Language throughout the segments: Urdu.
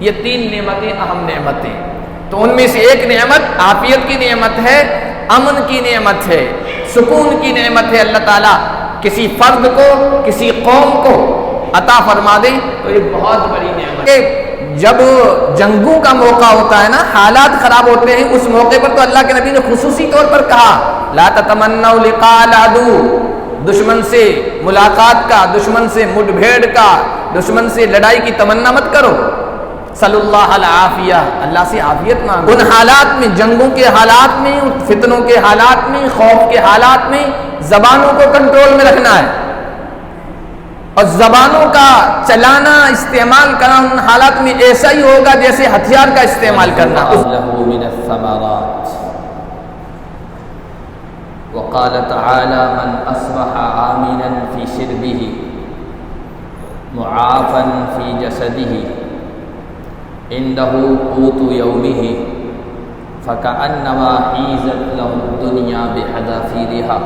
یہ تین نعمتیں اہم نعمتیں. تو ان میں سے ایک نعمت عافیت کی نعمت ہے، امن کی نعمت ہے، سکون کی نعمت ہے. اللہ تعالیٰ کسی فرد کو، کسی قوم کو عطا فرما دے تو یہ بہت بڑی نعمت ہے. جب جنگوں کا موقع ہوتا ہے نا، حالات خراب ہوتے ہیں، اس موقع پر تو اللہ کے نبی نے خصوصی طور پر کہا لا تتمنوا لقاء العدو، دشمن سے ملاقات کا، دشمن سے مٹ بھیڑ کا، دشمن سے لڑائی کی تمنا مت کرو. صلی اللہ العافیہ، اللہ سے عافیت مانگو. ان حالات میں، جنگوں کے حالات میں، فتنوں کے حالات میں، خوف کے حالات میں زبانوں کو کنٹرول میں رکھنا ہے، اور زبانوں کا چلانا، استعمال کرنا ان حالات میں ایسا ہی ہوگا جیسے ہتھیار کا استعمال کرنا. من الثمرات وقال تعالى من أصبح آمنا في سربه معافا في جسده عنده قوت يومه فكأنما حيزت له الدنيا بحذافيرها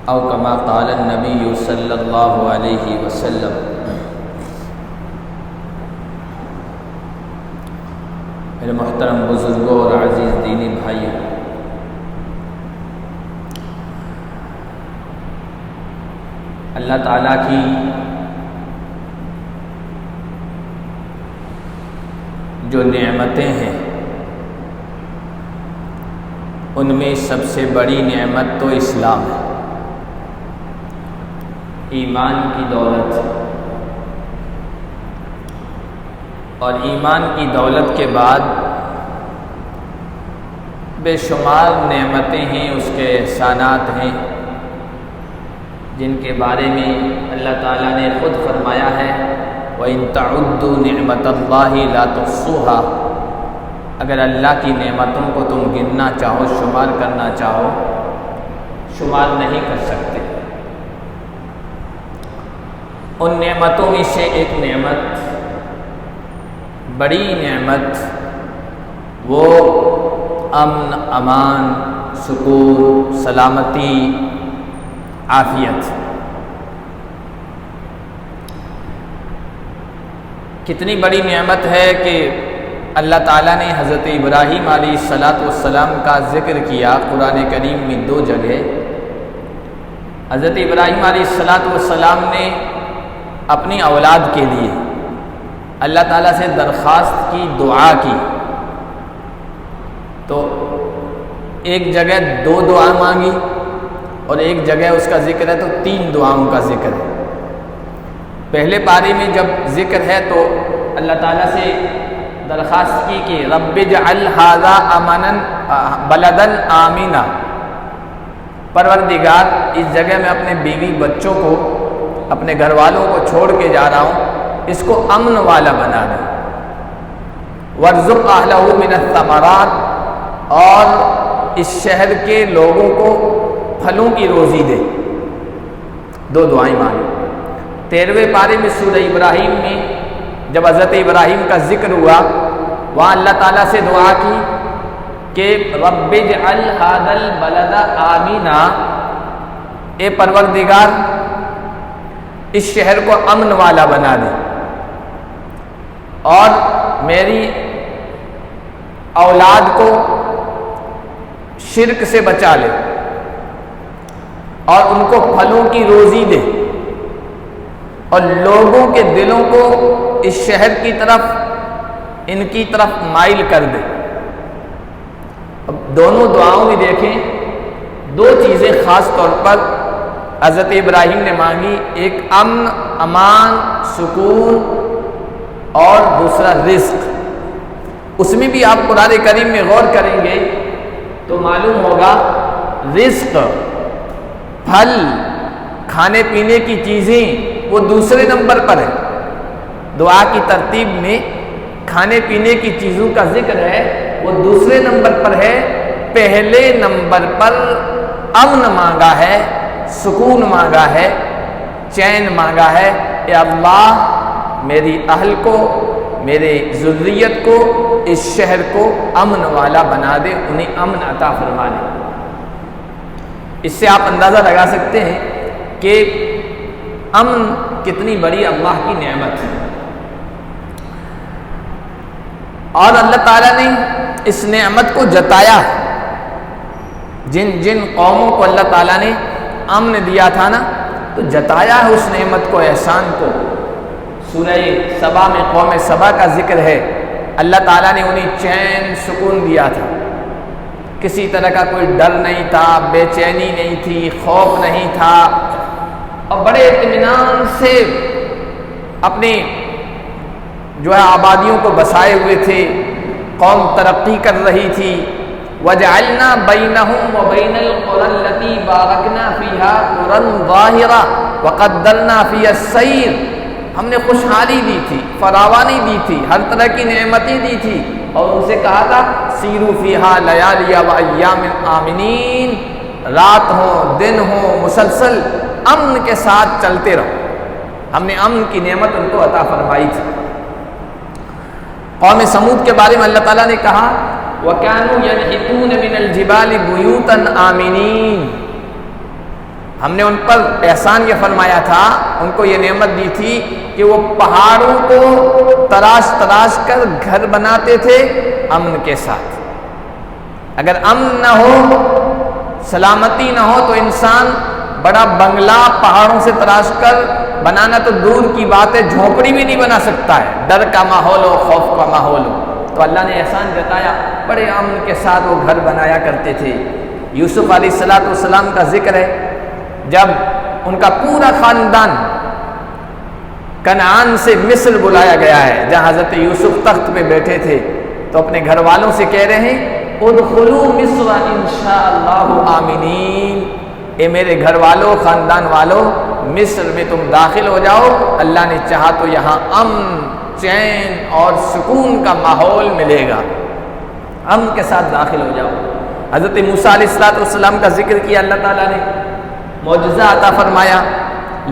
او كما قال النبي صلى الله عليه وسلم. میرے محترم بزرگوں اور عزیز دینی بھائیوں، اللہ تعالیٰ کی جو نعمتیں ہیں ان میں سب سے بڑی نعمت تو اسلام ہے، ایمان کی دولت. اور ایمان کی دولت کے بعد بے شمار نعمتیں ہیں، اس کے احسانات ہیں جن کے بارے میں اللہ تعالیٰ نے خود فرمایا ہے وَإِن تَعُدُّوا نِعْمَةَ اللَّهِ لَا تُحْصُوهَا. اگر اللہ کی نعمتوں کو تم گننا چاہو، شمار کرنا چاہو، شمار نہیں کر سکتے. ان نعمتوں میں سے ایک نعمت، بڑی نعمت، وہ امن، امان، سکون، سلامتی، عافیت. کتنی بڑی نعمت ہے کہ اللہ تعالیٰ نے حضرت ابراہیم علیہ السلام کا ذکر کیا قرآن کریم میں 2 جگہ. حضرت ابراہیم علیہ السلام نے اپنی اولاد کے لیے اللہ تعالیٰ سے درخواست کی، دعا کی. تو ایک جگہ 2 دعا مانگی اور ایک جگہ اس کا ذکر ہے تو 3 دعاؤں کا ذکر ہے. پہلے پارے میں جب ذکر ہے تو اللہ تعالیٰ سے درخواست کی کہ رب اجعل ھذا بلدن آمنا، پروردگار اس جگہ میں اپنے بیوی بچوں کو، اپنے گھر والوں کو چھوڑ کے جا رہا ہوں، اس کو امن والا بنا دے. وارزق اہلہ من الثمرات، اور اس شہر کے لوگوں کو پھلوں کی روزی دے. 2 دعائیں مانگی. 13ویں پارے میں سورہ ابراہیم میں جب حضرت ابراہیم کا ذکر ہوا، وہاں اللہ تعالیٰ سے دعا کی کہ رب اجعل ھذا البلد آمنا، اے پروردگار اس شہر کو امن والا بنا دے اور میری اولاد کو شرک سے بچا لے اور ان کو پھلوں کی روزی دے اور لوگوں کے دلوں کو اس شہر کی طرف، ان کی طرف مائل کر دے. اب دونوں دعاؤں میں دیکھیں 2 چیزیں خاص طور پر حضرت ابراہیم نے مانگی، ایک امن، امان، سکون، اور دوسرا رزق. اس میں بھی آپ قرآن کریم میں غور کریں گے تو معلوم ہوگا رزق، پھل، کھانے پینے کی چیزیں وہ دوسرے نمبر پر ہے. دعا کی ترتیب میں کھانے پینے کی چیزوں کا ذکر ہے، وہ دوسرے نمبر پر ہے. پہلے نمبر پر امن مانگا ہے، سکون مانگا ہے، چین مانگا ہے. اے اللہ میری اہل کو، میرے ذریت کو، اس شہر کو امن والا بنا دے، انہیں امن عطا فرما دے. اس سے آپ اندازہ لگا سکتے ہیں کہ امن کتنی بڑی اللہ کی نعمت ہے. اور اللہ تعالیٰ نے اس نعمت کو جتایا ہے۔ جن جن قوموں کو اللہ تعالیٰ نے امن دیا تھا نا، تو جتایا ہے اس نعمت کو، احسان کو۔ سورہ سبا میں قوم سبا کا ذکر ہے، اللہ تعالیٰ نے انہیں چین سکون دیا تھا، کسی طرح کا کوئی ڈر نہیں تھا، بے چینی نہیں تھی، خوف نہیں تھا، اور بڑے اطمینان سے اپنی جو ہے آبادیوں کو بسائے ہوئے تھے۔ قوم ترقی کر رہی تھی۔ وَجَعَلْنَا بَيْنَهُمْ وَبَيْنَ الْقُرَى الَّتِي بَارَكْنَا فِيهَا قُرًى ظَاهِرًا وَقَدَّرْنَا فِيهَا السَّيْرَ، ہم نے خوشحالی دی تھی، فراوانی دی تھی، ہر طرح کی نعمتیں دی تھی، اور ان سے کہا تھا سیروا فِيهَا لَيَالِيَ وَأَيَّامٍ آمِنِينَ، رات ہو دن ہو مسلسل امن کے ساتھ چلتے رہو۔ ہم نے امن کی نعمت ان کو عطا فرمائی تھی۔ قوم سمود کے بارے میں اللہ تعالیٰ نے کہا وَكَانُوا يَنْحِتُونَ مِنَ الْجِبَالِ بُيُوتًا آمِنِينَ، ہم نے ان پر احسان یہ فرمایا تھا، ان کو یہ نعمت دی تھی کہ وہ پہاڑوں کو تراش تراش کر گھر بناتے تھے امن کے ساتھ۔ اگر امن نہ ہو، سلامتی نہ ہو، تو انسان بڑا بنگلہ پہاڑوں سے تراش کر بنانا تو دور کی بات ہے، جھونپڑی بھی نہیں بنا سکتا ہے، ڈر کا ماحول ہو، خوف کا ماحول ہو۔ تو اللہ نے احسان جتایا، بڑے امن کے ساتھ وہ گھر بنایا کرتے تھے۔ یوسف علیہ السلام کا ذکر ہے، جب ان کا پورا خاندان کنعان سے مصر بلایا گیا ہے، جہاں حضرت یوسف تخت پہ بیٹھے تھے، تو اپنے گھر والوں سے کہہ رہے ہیں ادخلوا مصر انشاءاللہ آمنین، اے میرے گھر والوں، خاندان والوں، مصر میں تم داخل ہو جاؤ، اللہ نے چاہا تو یہاں امن، چین اور سکون کا ماحول ملے گا، امن کے ساتھ داخل ہو جاؤ۔ حضرت موسیٰ علیہ السلام کا ذکر کیا اللہ تعالیٰ نے، معجزہ عطا فرمایا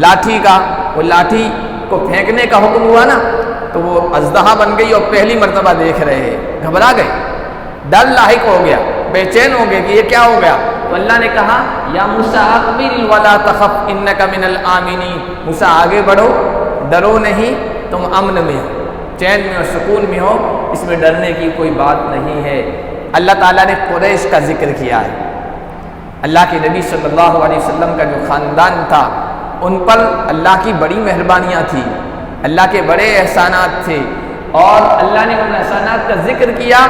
لاٹھی کا، وہ لاٹھی کو پھینکنے کا حکم ہوا نا، تو وہ اژدہا بن گئی اور پہلی مرتبہ دیکھ رہے ہیں، گھبرا گئے، ڈر لاحق ہو گیا، بے چین ہو گئے کہ یہ کیا ہو گیا۔ تو اللہ نے کہا یا موسیٰ اقبل ولا تخف انک من الآمنین، موسیٰ آگے بڑھو، ڈرو نہیں، تم امن میں ہو، چین میں اور سکون میں ہو، اس میں ڈرنے کی کوئی بات نہیں ہے۔ اللہ تعالیٰ نے قریش کا ذکر کیا ہے، اللہ کے نبی صلی اللہ علیہ وسلم کا جو خاندان تھا، ان پر اللہ کی بڑی مہربانیاں تھیں، اللہ کے بڑے احسانات تھے، اور اللہ نے ان احسانات کا ذکر کیا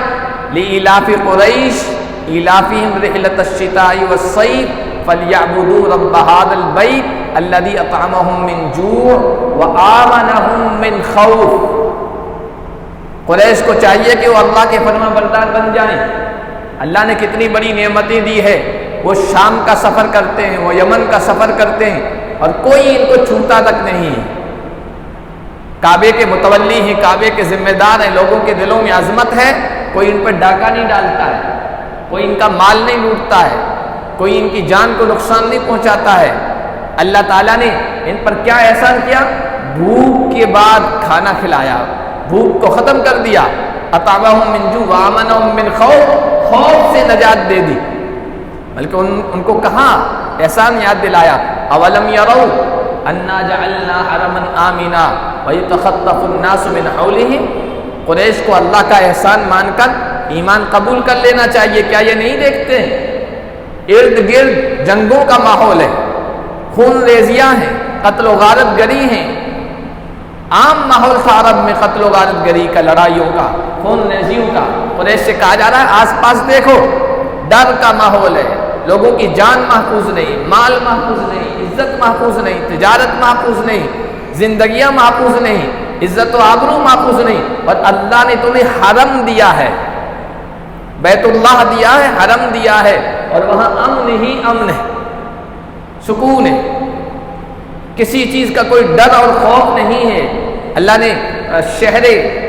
لإلاف قریش إِلَافِهِمْ رِحْلَةَ الشِّتَاءِ وَالصَّيْفِ فَلْيَعْبُدُوا رَبَّ هَذَا الْبَيْتِ الَّذِي أَطْعَمَهُم مِّن جُوعٍ وَآمَنَهُم مِّن خَوْفٍ۔ قریش کو چاہیے کہ وہ اللہ کے فرما بردار بن جائیں۔ اللہ نے کتنی بڑی نعمتیں دی ہے، وہ شام کا سفر کرتے ہیں، وہ یمن کا سفر کرتے ہیں، اور کوئی ان کو چھوتا تک نہیں ہے، کعبے کے متولی ہیں، کعبے کے ذمہ دار ہیں، لوگوں کے دلوں میں عظمت ہے، کوئی ان پر ڈاکہ نہیں ڈالتا ہے، کوئی ان کا مال نہیں لوٹتا ہے، کوئی ان کی جان کو نقصان نہیں پہنچاتا ہے۔ اللہ تعالیٰ نے ان پر کیا احسان کیا؟ بھوک کے بعد کھانا کھلایا، بھوک کو ختم کر دیا، اطعمہم من جوع وآمنہم من خوف، خوف سے نجات دے دی، بلکہ ان کو کہاں احسان یاد دلایا، اولم یروا انا جعلنا حرما آمنا ویتخطف الناس من حولہم۔ قریش کو اللہ کا احسان مان کر ایمان قبول کر لینا چاہیے، کیا یہ نہیں دیکھتے ہیں ارد گرد جنگوں کا ماحول ہے، خون ریزیاں ہیں، قتل و غارت گری ہیں، عام ماحول تھا عرب میں قتل و غارت گری کا، لڑائیوں کا، خون ریزیوں کا۔ قریش سے کہا جا رہا ہے آس پاس دیکھو، ڈر کا ماحول ہے، لوگوں کی جان محفوظ نہیں، مال محفوظ نہیں، عزت محفوظ نہیں، تجارت محفوظ نہیں، زندگیاں محفوظ نہیں، عزت و آبرو محفوظ نہیں، اور اللہ نے تمہیں حرم دیا ہے، بیت اللہ دیا ہے، حرم دیا ہے، اور وہاں امن ہی امن ہے، سکون ہے، کسی چیز کا کوئی ڈر اور خوف نہیں ہے۔ اللہ نے شہر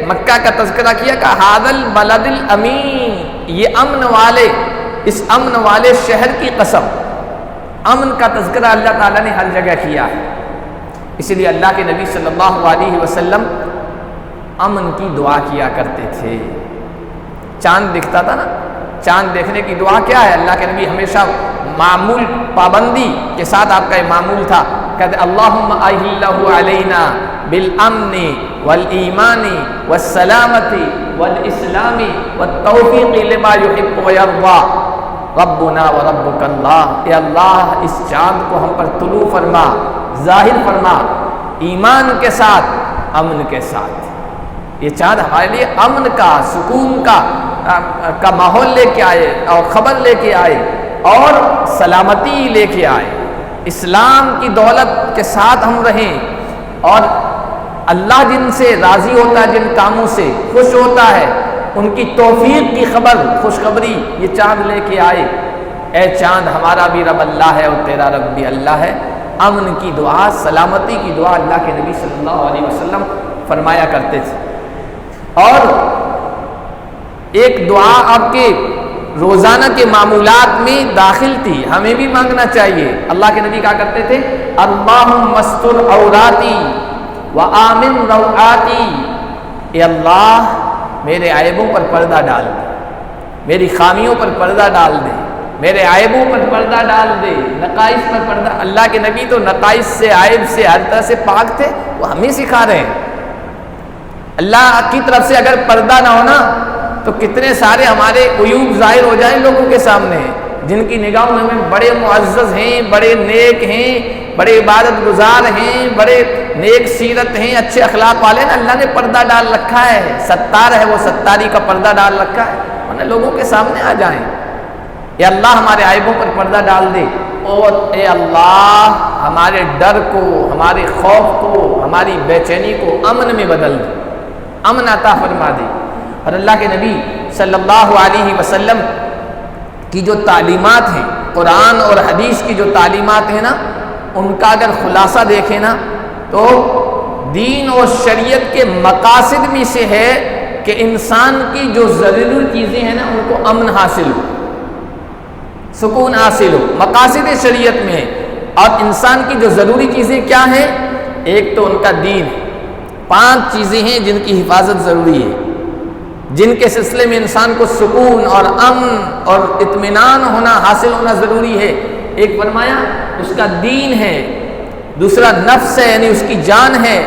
مکہ کا تذکرہ کیا کہ ھذا البلد الامین، یہ امن والے، اس امن والے شہر کی قسم، امن کا تذکرہ اللہ تعالیٰ نے ہر جگہ کیا ہے۔ اسی لیے اللہ کے نبی صلی اللہ علیہ وسلم امن کی دعا کیا کرتے تھے۔ چاند دکھتا تھا نا، چاند دیکھنے کی دعا کیا ہے؟ اللہ کے نبی ہمیشہ معمول پابندی کے ساتھ، آپ کا یہ معمول تھا، کہتے اللہم اہلہ علینا بالامن والایمان والسلامتی والاسلام والتوفیق لما یحب ویرضا ربنا وربک اللہ۔ اے اللہ اس چاند کو ہم پر طلوع فرما، ظاہر فرما، ایمان کے ساتھ، امن کے ساتھ۔ یہ چاند ہمارے لیے امن کا، سکون کا ماحول لے کے آئے اور خبر لے کے آئے اور سلامتی لے کے آئے، اسلام کی دولت کے ساتھ ہم رہیں، اور اللہ جن سے راضی ہوتا ہے، جن کاموں سے خوش ہوتا ہے، ان کی توفیق کی خبر، خوشخبری یہ چاند لے کے آئے۔ اے چاند ہمارا بھی رب اللہ ہے اور تیرا رب بھی اللہ ہے۔ امن کی دعا، سلامتی کی دعا اللہ کے نبی صلی اللہ علیہ وسلم فرمایا کرتے تھے۔ اور ایک دعا آپ کے روزانہ کے معمولات میں داخل تھی، ہمیں بھی مانگنا چاہیے۔ اللہ کے نبی کہا کرتے تھے اللہم استر عوراتی وآمن روعاتی، اے اللہ میرے عیبوں پر پردہ ڈال دے، میری خامیوں پر پردہ ڈال دے، میرے عیبوں پر پردہ ڈال دے، نقائص پر پردہ۔ اللہ کے نبی تو نقائص سے، عیب سے، ہر طرح سے پاک تھے، وہ ہمیں سکھا رہے ہیں۔ اللہ کی طرف سے اگر پردہ نہ ہونا تو کتنے سارے ہمارے عیوب ظاہر ہو جائیں لوگوں کے سامنے، جن کی نگاہوں میں بڑے معزز ہیں، بڑے نیک ہیں، بڑے عبادت گزار ہیں، بڑے نیک سیرت ہیں، اچھے اخلاق والے ہیں، اللہ نے پردہ ڈال رکھا ہے، ستار ہے، وہ ستاری کا پردہ ڈال رکھا ہے، ورنہ لوگوں کے سامنے آ جائیں۔ اے اللہ ہمارے عیبوں پر پردہ ڈال دے، اور اے اللہ ہمارے ڈر کو، ہمارے خوف کو، ہماری بے چینی کو امن میں بدل دے، امن عطا فرما دے۔ اور اللہ کے نبی صلی اللہ علیہ وسلم کی جو تعلیمات ہیں، قرآن اور حدیث کی جو تعلیمات ہیں نا، ان کا اگر خلاصہ دیکھیں نا تو دین اور شریعت کے مقاصد میں سے ہے کہ انسان کی جو ضروری چیزیں ہیں نا ان کو امن حاصل ہو، سکون حاصل ہو، مقاصد شریعت میں ہے۔ اور انسان کی جو ضروری چیزیں کیا ہیں؟ ایک تو ان کا دین، 5 چیزیں ہیں جن کی حفاظت ضروری ہے، جن کے سلسلے میں انسان کو سکون اور امن اور اطمینان ہونا، حاصل ہونا ضروری ہے۔ ایک فرمایا اس کا دین ہے، دوسرا نفس ہے یعنی اس کی جان ہے،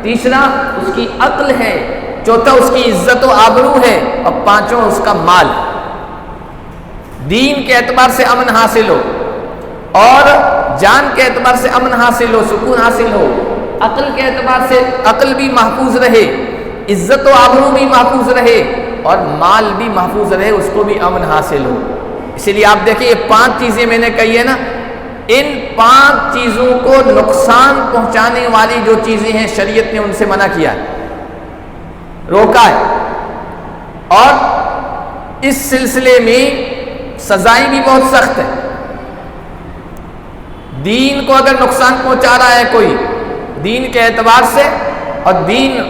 تیسرا اس کی عقل ہے، چوتھا اس کی عزت و آبرو ہے، اور پانچواں اس کا مال۔ دین کے اعتبار سے امن حاصل ہو، اور جان کے اعتبار سے امن حاصل ہو، سکون حاصل ہو، عقل کے اعتبار سے عقل بھی محفوظ رہے، عزت و آبرو بھی محفوظ رہے، اور مال بھی محفوظ رہے، اس کو بھی امن حاصل ہو۔ اسی لیے آپ دیکھیں یہ 5 چیزیں میں نے کہی ہے نا، ان 5 چیزوں کو نقصان پہنچانے والی جو چیزیں ہیں شریعت نے ان سے منع کیا ہے، روکا ہے، اور اس سلسلے میں سزائیں بھی بہت سخت ہے۔ دین کو اگر نقصان پہنچا رہا ہے کوئی دین کے اعتبار سے، اور دین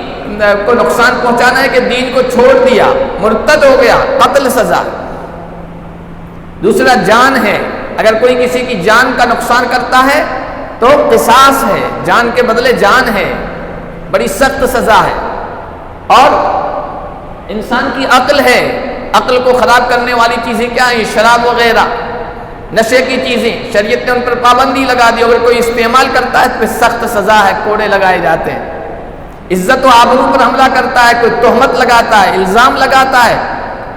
کو نقصان پہنچانا ہے کہ دین کو چھوڑ دیا، مرتد ہو گیا، قتل سزا۔ دوسرا جان ہے، اگر کوئی کسی کی جان کا نقصان کرتا ہے تو قصاص ہے، جان کے بدلے جان ہے، بڑی سخت سزا ہے۔ اور انسان کی عقل ہے، عقل کو خراب کرنے والی چیزیں کیا ہیں؟ شراب وغیرہ، نشے کی چیزیں، شریعت نے ان پر پابندی لگا دی، اگر کوئی استعمال کرتا ہے تو سخت سزا ہے، کوڑے لگائے جاتے ہیں۔ عزت و آبرو پر حملہ کرتا ہے، کوئی تہمت لگاتا ہے، الزام لگاتا ہے،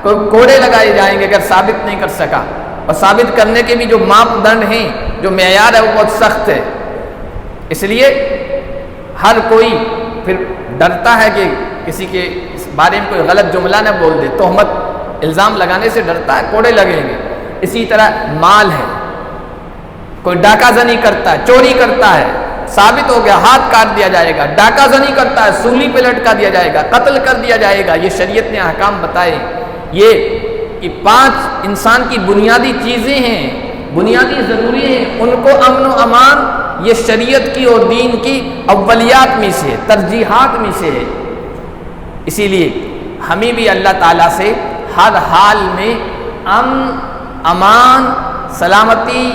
کوئی کوڑے لگائے جائیں گے اگر ثابت نہیں کر سکا۔ اور ثابت کرنے کے بھی جو ماپ دنڈ ہیں، جو معیار ہے وہ بہت سخت ہے۔ اس لیے ہر کوئی پھر ڈرتا ہے کہ کسی کے اس بارے میں کوئی غلط جملہ نہ بول دے، تہمت الزام لگانے سے ڈرتا ہے، کوڑے لگیں گے۔ اسی طرح مال ہے، کوئی ڈاکہ زنی کرتا ہے، چوری کرتا ہے، ثابت ہو گیا، ہاتھ کاٹ دیا جائے گا۔ ڈاکہ زنی کرتا ہے، سولی پہ لٹکا دیا جائے گا، قتل کر دیا جائے گا۔ یہ شریعت نے احکام بتائے۔ یہ 5 انسان کی بنیادی چیزیں ہیں، بنیادی ضروری ہیں، ان کو امن و امان یہ شریعت کی اور دین کی اولیات میں سے، ترجیحات میں سے ہے۔ اسی لیے ہمیں بھی اللہ تعالیٰ سے ہر حال میں امن، امان، سلامتی،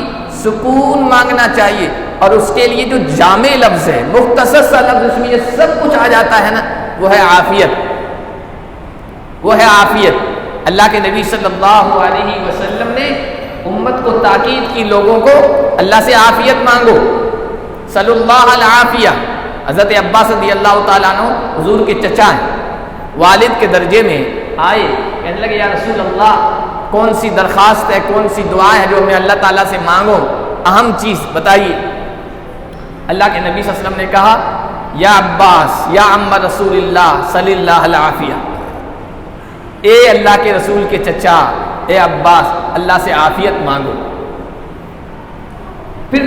سکون مانگنا چاہیے۔ اور اس کے لیے جو جامع لفظ ہے، مختصر سا لفظ، اس میں یہ سب کچھ آ جاتا ہے نا، وہ ہے عافیت، وہ ہے عافیت۔ اللہ کے نبی صلی اللہ علیہ وسلم نے امت کو تاکید کی، لوگوں کو اللہ سے عافیت مانگو، صلی اللہ العافیہ۔ حضرت عباس رضی اللہ تعالیٰ عنہ حضور کے چچا ہیں، والد کے درجے میں آئے، کہنے لگے یا رسول اللہ کون سی درخواست ہے، کون سی دعا ہے جو میں اللہ تعالیٰ سے مانگوں، اہم چیز بتائیے۔ اللہ کے نبی صلی اللہ علیہ وسلم نے کہا یا عباس یا عم رسول اللہ صلی اللہ العافیہ، اے اللہ کے رسول کے چچا، اے عباس اللہ سے عافیت مانگو۔ پھر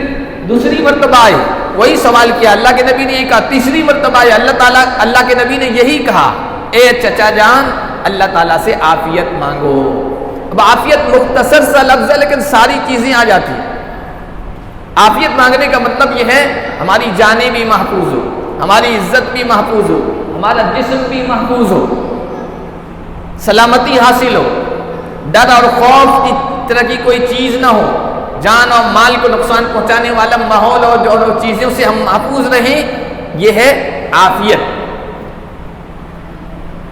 دوسری مرتبہ آئے، وہی سوال کیا، اللہ کے نبی نے یہ کہا۔ تیسری مرتبہ آئے، اللہ کے نبی نے یہی کہا، اے چچا جان اللہ تعالیٰ سے عافیت مانگو۔ اب عافیت مختصر سا لفظ ہے لیکن ساری چیزیں آ جاتی۔ عافیت مانگنے کا مطلب یہ ہے ہماری جانیں بھی محفوظ ہو، ہماری عزت بھی محفوظ ہو، ہمارا جسم بھی محفوظ ہو، سلامتی حاصل ہو، ڈر اور خوف کی طرح کی کوئی چیز نہ ہو، جان اور مال کو نقصان پہنچانے والا ماحول اور چیزوں سے ہم محفوظ رہیں، یہ ہے عافیت۔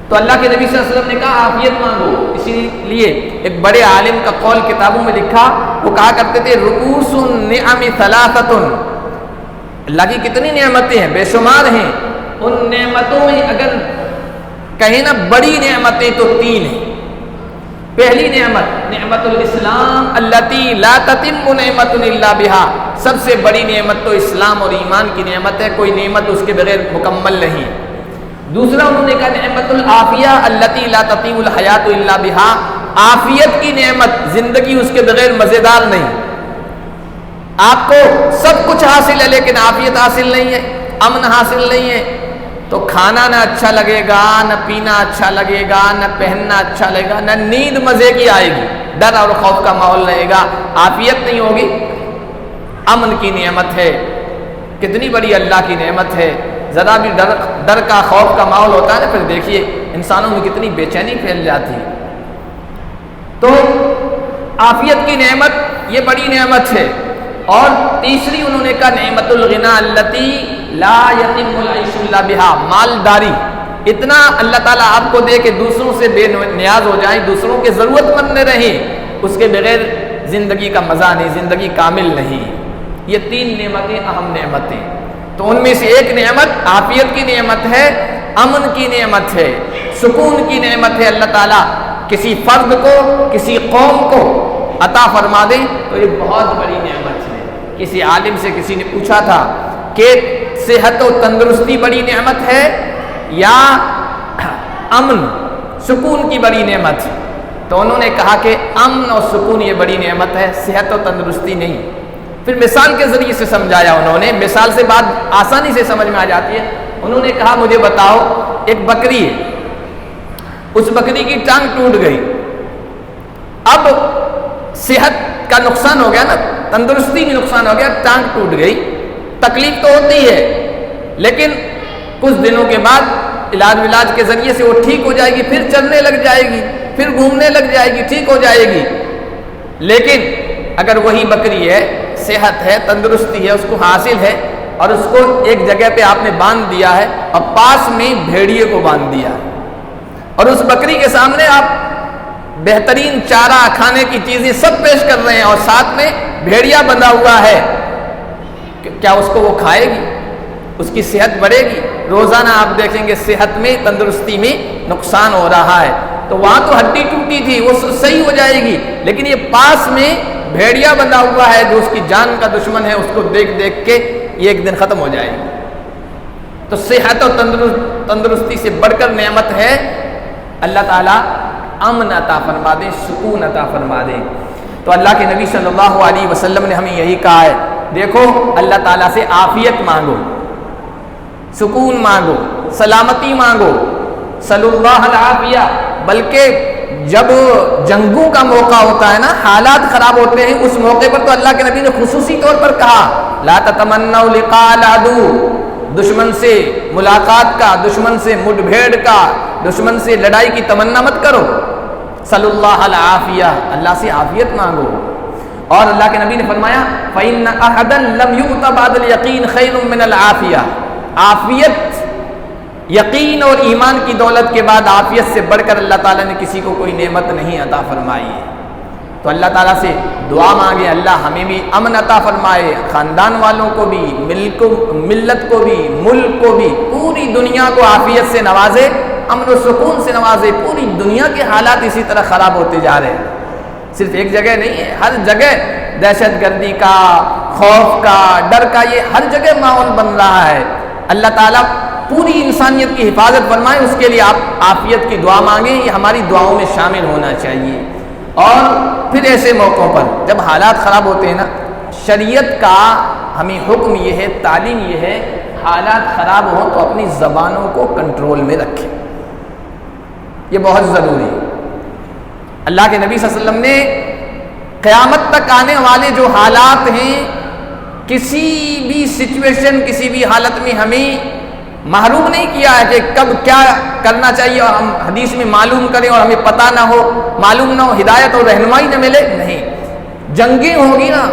تو اللہ کے نبی صلی اللہ علیہ وسلم نے کہا عافیت مانگو۔ اسی لیے ایک بڑے عالم کا قول کتابوں میں لکھا، وہ کہا کرتے تھے رؤوس النعم ثلاثۃ، اللہ کی کتنی نعمتیں ہیں، بے شمار ہیں، ان نعمتوں میں اگر کہیں نا بڑی نعمتیں تو تین ہیں۔ پہلی نعمت نعمت الاسلام التی لا تتم نعمت الا بہا، سب سے بڑی نعمت تو اسلام اور ایمان کی نعمت ہے، کوئی نعمت اس کے بغیر مکمل نہیں۔ دوسرا انہوں نے کہا نعمت العافیہ التی لا تطیب الحیات الا بہا، عافیت کی نعمت، زندگی اس کے بغیر مزیدار نہیں۔ آپ کو سب کچھ حاصل ہے لیکن عافیت حاصل نہیں ہے، امن حاصل نہیں ہے، تو کھانا نہ اچھا لگے گا، نہ پینا اچھا لگے گا، نہ پہننا اچھا لگے گا، نہ نیند مزے کی آئے گی، ڈر اور خوف کا ماحول رہے گا، عافیت نہیں ہوگی۔ امن کی نعمت ہے، کتنی بڑی اللہ کی نعمت ہے۔ ذرا بھی ڈر کا خوف کا ماحول ہوتا ہے نا، پھر دیکھیے انسانوں میں کتنی بے چینی پھیل جاتی ہے۔ تو عافیت کی نعمت یہ بڑی نعمت ہے۔ اور تیسری انہوں نے کہا نعمت الغنا التی لا یتم العیش الا بہا، مالداری، اتنا اللہ تعالیٰ آپ کو دے کہ دوسروں سے بے نیاز ہو جائیں، دوسروں کے ضرورت مند رہیں، اس کے بغیر زندگی کا مزہ نہیں، زندگی کامل نہیں۔ یہ تین نعمتیں اہم نعمتیں، تو ان میں سے ایک نعمت عافیت کی نعمت ہے، امن کی نعمت ہے، سکون کی نعمت ہے۔ اللہ تعالیٰ کسی فرد کو، کسی قوم کو عطا فرما دے تو یہ بہت بڑی نعمت ہے۔ کسی عالم سے کسی نے پوچھا تھا کہ صحت و تندرستی بڑی نعمت ہے یا امن سکون کی بڑی نعمت، تو انہوں نے کہا کہ امن اور سکون یہ بڑی نعمت ہے، صحت و تندرستی نہیں۔ پھر مثال کے ذریعے سے سمجھایا انہوں نے، مثال سے بات آسانی سے سمجھ میں آ جاتی ہے۔ انہوں نے کہا مجھے بتاؤ ایک بکری ہے، اس بکری کی ٹانگ ٹوٹ گئی، اب صحت کا نقصان ہو گیا نا، تندرستی میں نقصان ہو گیا، ٹانگ ٹوٹ گئی، تکلیف تو ہوتی ہے لیکن کچھ دنوں کے بعد علاج کے ذریعے سے وہ ٹھیک ہو جائے گی، پھر چلنے لگ جائے گی، پھر گھومنے لگ جائے گی، ٹھیک ہو جائے گی۔ لیکن اگر وہی بکری ہے، صحت ہے، تندرستی ہے، اس کو حاصل ہے، اور اس کو ایک جگہ پہ آپ نے باندھ دیا ہے اور پاس میں بھیڑیے کو باندھ دیا ہے، اور اس بکری کے سامنے آپ بہترین چارہ کھانے کی چیزیں سب پیش کر رہے ہیں اور ساتھ میں بھیڑیا بندھا ہوا ہے، کیا اس کو وہ کھائے گی؟ اس کی صحت بڑھے گی؟ روزانہ آپ دیکھیں گے صحت میں، تندرستی میں نقصان ہو رہا ہے۔ تو وہاں تو ہڈی ٹوٹی تھی، وہ صحیح ہو جائے گی، لیکن یہ پاس میں بھیڑیا بندھا ہوا ہے جو اس کی جان کا دشمن ہے، اس کو دیکھ دیکھ کے یہ ایک دن ختم ہو جائے گی۔ تو صحت اور تندرستی سے بڑھ کر نعمت ہے اللہ تعالیٰ امن عطا فرما دے، سکون عطا فرما دے۔ تو اللہ کے نبی صلی اللہ علیہ وسلم نے ہمیں یہی کہا ہے، دیکھو اللہ تعالیٰ سے عافیت مانگو، سکون مانگو، سلامتی مانگو، صلی اللہ العافیہ۔ بلکہ جب جنگوں کا موقع ہوتا ہے نا، حالات خراب ہوتے ہیں، اس موقع پر تو اللہ کے نبی نے خصوصی طور پر کہا لا تتمنوا لقاء العدو، دشمن سے ملاقات کا، دشمن سے مٹ بھیڑ کا، دشمن سے لڑائی کی تمنا مت کرو، صلی اللہ العافیہ، اللہ سے عافیت مانگو۔ اور اللہ کے نبی نے فرمایا فإن أحدا لم يؤت بعد اليقين خير من العافیہ، عافیت، یقین اور ایمان کی دولت کے بعد عافیت سے بڑھ کر اللہ تعالیٰ نے کسی کو کوئی نعمت نہیں عطا فرمائی ہے۔ تو اللہ تعالیٰ سے دعا مانگے اللہ ہمیں بھی امن عطا فرمائے، خاندان والوں کو بھی، ملت کو بھی، ملک کو بھی، پوری دنیا کو عافیت سے نوازے، امن و سکون سے نوازے. پوری دنیا کے حالات اسی طرح خراب ہوتے جا رہے ہیں. صرف ایک جگہ نہیں ہے، ہر جگہ دہشت گردی کا، خوف کا، ڈر کا یہ ہر جگہ ماحول بن رہا ہے. اللہ تعالیٰ پوری انسانیت کی حفاظت فرمائے، اس کے لیے آپ عافیت کی دعا مانگیں. یہ ہماری دعاؤں میں شامل ہونا چاہیے. اور پھر ایسے موقعوں پر جب حالات خراب ہوتے ہیں نا، شریعت کا ہمیں حکم یہ ہے، تعلیم یہ ہے، حالات خراب ہوں تو اپنی زبانوں کو کنٹرول میں رکھیں. یہ بہت ضروری ہے. اللہ کے نبی صلی اللہ علیہ وسلم نے قیامت تک آنے والے جو حالات ہیں، کسی بھی سچویشن، کسی بھی حالت میں ہمیں محروم نہیں کیا ہے کہ کب کیا کرنا چاہیے اور ہم حدیث میں معلوم کریں اور ہمیں پتہ نہ ہو، معلوم نہ ہو، ہدایت اور رہنمائی نہ ملے. نہیں، جنگیں ہوں گی نا،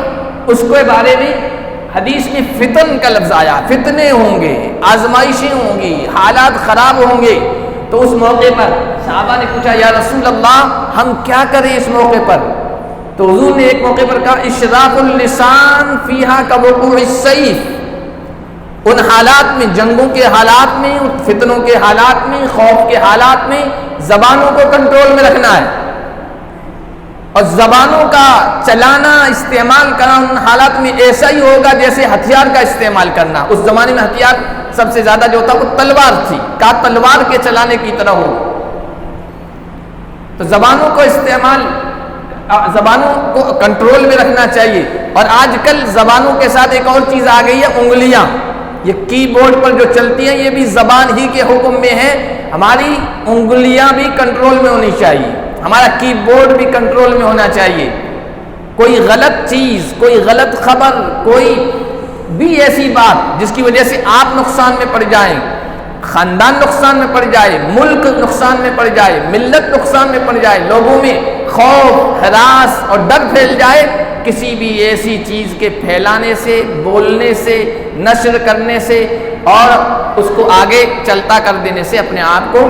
اس کے بارے میں حدیث میں فتن کا لفظ آیا. فتنے ہوں گے، آزمائشیں ہوں گی، حالات خراب ہوں گے. تو اس موقع پر صحابہ نے پوچھا یا رسول اللہ ہم کیا کریں اس موقع پر؟ تو حضور نے ایک موقع پر کہا اشراف اللسان فیہا کوقوع السیف. ان حالات میں، جنگوں کے حالات میں، فتنوں کے حالات میں، خوف کے حالات میں زبانوں کو کنٹرول میں رکھنا ہے. اور زبانوں کا چلانا، استعمال کرنا ان حالات میں ایسا ہی ہوگا جیسے ہتھیار کا استعمال کرنا. اس زمانے میں ہتھیار سب سے زیادہ جو تھا وہ تلوار تھی، کا تلوار کے چلانے کی طرح ہو. تو زبانوں کو استعمال، زبانوں کو کنٹرول میں رکھنا چاہیے. اور آج کل زبانوں کے ساتھ ایک اور چیز آ گئی ہے، انگلیاں. یہ کی بورڈ پر جو چلتی ہیں یہ بھی زبان ہی کے حکم میں ہے. ہماری انگلیاں بھی کنٹرول میں ہونی چاہیے، ہمارا کی بورڈ بھی کنٹرول میں ہونا چاہیے. کوئی غلط چیز، کوئی غلط خبر، کوئی بھی ایسی بات جس کی وجہ سے آپ نقصان میں پڑ جائیں، خاندان نقصان میں پڑ جائے، ملک نقصان میں پڑ جائے، ملت نقصان میں پڑ جائے، لوگوں میں خوف، ہراس اور ڈر پھیل جائے، کسی بھی ایسی چیز کے پھیلانے سے، بولنے سے، نشر کرنے سے اور اس کو آگے چلتا کر دینے سے اپنے آپ کو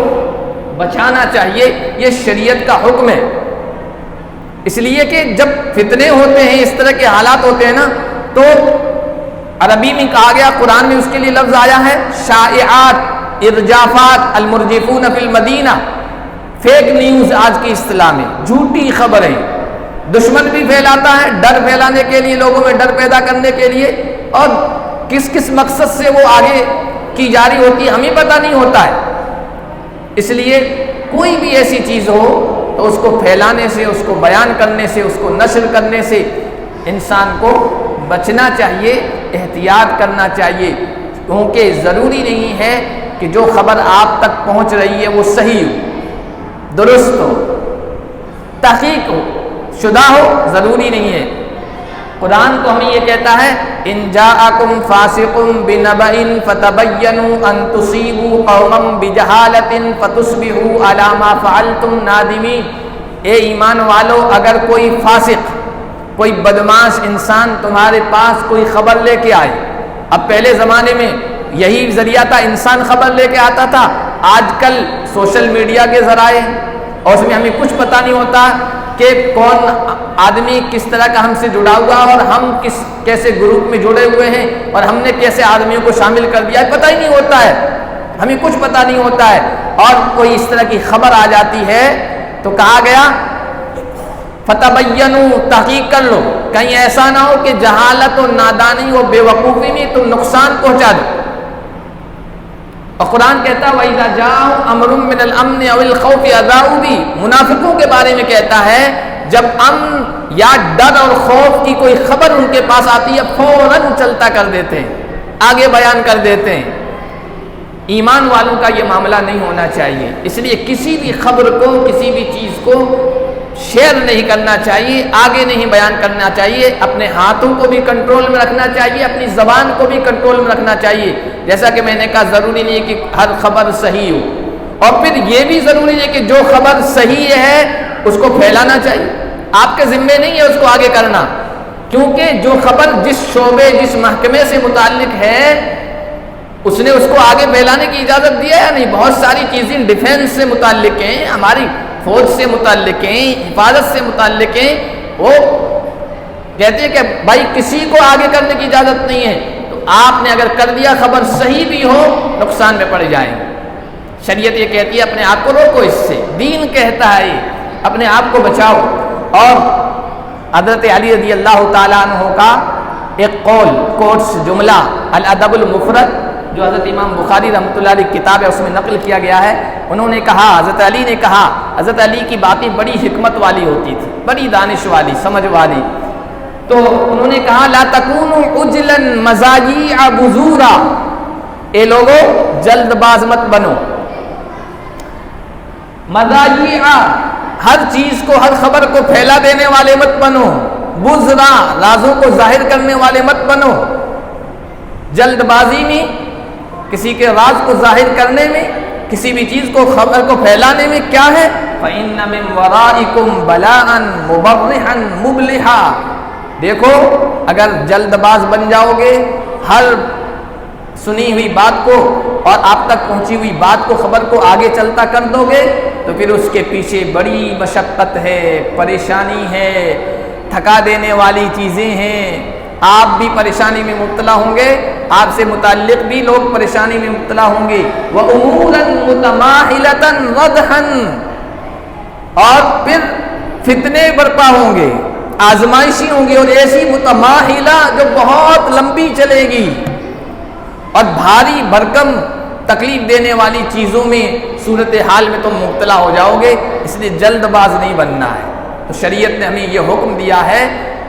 بچانا چاہیے. یہ شریعت کا حکم ہے. اس لیے کہ جب فتنے ہوتے ہیں، اس طرح کے حالات ہوتے ہیں نا، تو عربی میں کہا گیا، قرآن میں اس کے لیے لفظ آیا ہے شائعات، ارجافات، المرجفون فی المدینہ. فیک نیوز آج کی اصطلاح میں، جھوٹی خبریں دشمن بھی پھیلاتا ہے ڈر پھیلانے کے لیے، لوگوں میں ڈر پیدا کرنے کے لیے. اور کس کس مقصد سے وہ آگے کی جاری ہوتی ہے ہمیں پتہ نہیں ہوتا ہے. اس لیے کوئی بھی ایسی چیز ہو تو اس کو پھیلانے سے، اس کو بیان کرنے سے، اس کو نشر کرنے سے انسان کو بچنا چاہیے، احتیاط کرنا چاہیے. کیونکہ ضروری نہیں ہے کہ جو خبر آپ تک پہنچ رہی ہے وہ صحیح ہو، درست ہو، تحقیق ہو، شدہ ہو، ضروری نہیں ہے. قرآن تو ہمیں یہ کہتا ہے ان جاءکم فاسق بنبأ فتبینوا ان تصیبوا قوما بجہالۃ فتصبحوا علی ما فعلتم نادمین. اے ایمان والو، اگر کوئی فاسق، کوئی بدماش انسان تمہارے پاس کوئی خبر لے کے آئے. اب پہلے زمانے میں یہی ذریعہ تھا، انسان خبر لے کے آتا تھا. آج کل سوشل میڈیا کے ذرائع اور اس میں ہمیں کچھ پتہ نہیں ہوتا کہ کون آدمی کس طرح کا ہم سے جڑا ہوا اور ہم کیسے گروپ میں جڑے ہوئے ہیں اور ہم نے کیسے آدمیوں کو شامل کر دیا ہے، پتہ ہی نہیں ہوتا ہے، ہمیں کچھ پتہ نہیں ہوتا ہے. اور کوئی اس طرح کی خبر آ جاتی ہے تو کہا گیا فتبینوا، تحقیق کر لو، کہیں ایسا نہ ہو کہ جہالت و نادانی و بے وقوفی میں تم نقصان پہنچا دو. اور قرآن کہتا ہے وَإِذَا جَاءَهُمْ أَمْرٌ مِّنَ الْأَمْنِ أَوِ الْخَوْفِ أَذَاعُوا بِهِ. منافقوں کے بارے میں کہتا ہے جب امن یا ڈر اور خوف کی کوئی خبر ان کے پاس آتی ہے فوراً چلتا کر دیتے ہیں، آگے بیان کر دیتے ہیں. ایمان والوں کا یہ معاملہ نہیں ہونا چاہیے. اس لیے کسی بھی خبر کو، کسی بھی چیز کو شیئر نہیں کرنا چاہیے، آگے نہیں بیان کرنا چاہیے. اپنے ہاتھوں کو بھی کنٹرول میں رکھنا چاہیے، اپنی زبان کو بھی کنٹرول میں رکھنا چاہیے. جیسا کہ میں نے کہا ضروری نہیں ہے کہ ہر خبر صحیح ہو، اور پھر یہ بھی ضروری نہیں ہے کہ جو خبر صحیح ہے اس کو پھیلانا چاہیے. آپ کے ذمے نہیں ہے اس کو آگے کرنا، کیونکہ جو خبر جس شعبے، جس محکمے سے متعلق ہے اس نے اس کو آگے پھیلانے کی اجازت دی ہے یا نہیں. بہت ساری چیزیں ڈیفینس سے متعلق ہیں، ہماری فوج سے متعلق ہیں، حفاظت سے متعلق ہیں. وہ کہتے ہیں کہ بھائی کسی کو آگے کرنے کی اجازت نہیں ہے. تو آپ نے اگر کر دیا، خبر صحیح بھی ہو، نقصان میں پڑ جائیں. شریعت یہ کہتی ہے اپنے آپ کو روکو اس سے، دین کہتا ہے یہ اپنے آپ کو بچاؤ۔ اور حضرت علی رضی اللہ تعالیٰ عنہ کا ایک قول، کوٹس جملہ الادب المفرد جو حضرت امام بخاری رحمۃ اللہ علیہ کتاب ہے اس میں نقل کیا گیا ہے، انہوں نے کہا، حضرت علی نے کہا، حضرت علی کی باتیں بڑی حکمت والی ہوتی تھی، بڑی دانش والی، سمجھ والی، تو انہوں نے کہا لا تکونوا عجلا مزاجیع بزورا، اے لوگو جلد باز مت بنو، مزاجیع ہر چیز کو، ہر خبر کو پھیلا دینے والے مت بنو، بزرا رازوں کو ظاہر کرنے والے مت بنو۔ جلد بازی میں، کسی کے راز کو ظاہر کرنے میں، کسی بھی چیز کو، خبر کو پھیلانے میں کیا ہے؟ فَإِنَّ مِن وَرَائِكُمْ بَلَاءً مُبَرِّحًا مُبْلِحًا، دیکھو اگر جلد باز بن جاؤ گے، ہر سنی ہوئی بات کو اور آپ تک پہنچی ہوئی بات کو، خبر کو آگے چلتا کر دو گے تو پھر اس کے پیچھے بڑی مشقت ہے، پریشانی ہے، تھکا دینے والی چیزیں ہیں، آپ بھی پریشانی میں مبتلا ہوں گے، آپ سے متعلق بھی لوگ پریشانی میں مبتلا ہوں گے، وَأُمُورًا مُتَمَاحِلَةً رَدْحًا، اور پھر فتنے برپا ہوں گے، آزمائشی ہوں گی، اور ایسی متماحلہ جو بہت لمبی چلے گی، اور بھاری بھرکم تکلیف دینے والی چیزوں میں، صورتحال میں تم مبتلا ہو جاؤ گے، اس لیے جلد باز نہیں بننا ہے۔ تو شریعت نے ہمیں یہ حکم دیا ہے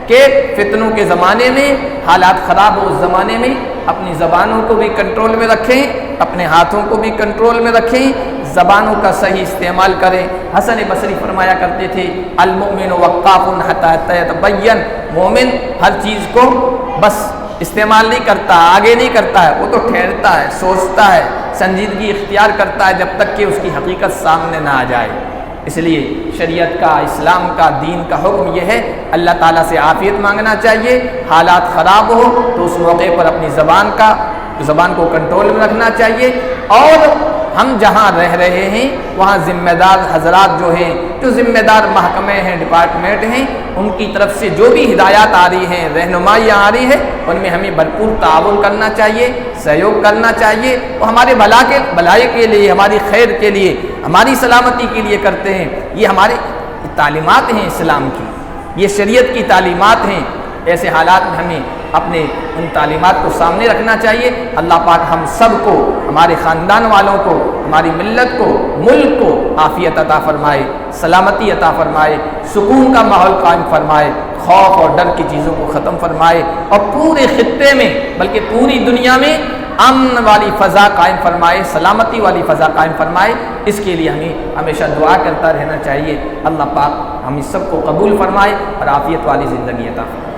کہ فتنوں کے زمانے میں، حالات خراب ہو اس زمانے میں، اپنی زبانوں کو بھی کنٹرول میں رکھیں، اپنے ہاتھوں کو بھی کنٹرول میں رکھیں، زبانوں کا صحیح استعمال کریں۔ حسن بصری فرمایا کرتے تھے المؤمن وقاف حتی یتبین، مومن ہر چیز کو بس استعمال نہیں کرتا، آگے نہیں کرتا ہے، وہ تو ٹھہرتا ہے، سوچتا ہے، سنجیدگی اختیار کرتا ہے جب تک کہ اس کی حقیقت سامنے نہ آ جائے۔ اس لیے شریعت کا، اسلام کا، دین کا حکم یہ ہے، اللہ تعالیٰ سے عافیت مانگنا چاہیے، حالات خراب ہو تو اس موقع پر اپنی زبان کو کنٹرول میں رکھنا چاہیے، اور ہم جہاں رہ رہے ہیں وہاں ذمہ دار حضرات جو ہیں، جو ذمہ دار محکمے ہیں، ڈپارٹمنٹ ہیں، ان کی طرف سے جو بھی ہدایات آ رہی ہیں، رہنمائیاں آ رہی ہیں، ان میں ہمیں بھرپور تعاون کرنا چاہیے، سہیوگ کرنا چاہیے، وہ ہمارے بھلائی کے لیے، ہماری خیر کے لیے، ہماری سلامتی کے لیے کرتے ہیں۔ یہ ہماری تعلیمات ہیں اسلام کی، یہ شریعت کی تعلیمات ہیں۔ ایسے حالات میں ہمیں اپنے ان تعلیمات کو سامنے رکھنا چاہیے۔ اللہ پاک ہم سب کو، ہمارے خاندان والوں کو، ہماری ملت کو، ملک کو عافیت عطا فرمائے، سلامتی عطا فرمائے، سکون کا ماحول قائم فرمائے، خوف اور ڈر کی چیزوں کو ختم فرمائے، اور پورے خطے میں بلکہ پوری دنیا میں امن والی فضا قائم فرمائے، سلامتی والی فضا قائم فرمائے۔ اس کے لیے ہمیں ہمیشہ دعا کرتا رہنا چاہیے۔ اللہ پاک ہم اس سب کو قبول فرمائے اور عافیت والی زندگی عطا فرمائے۔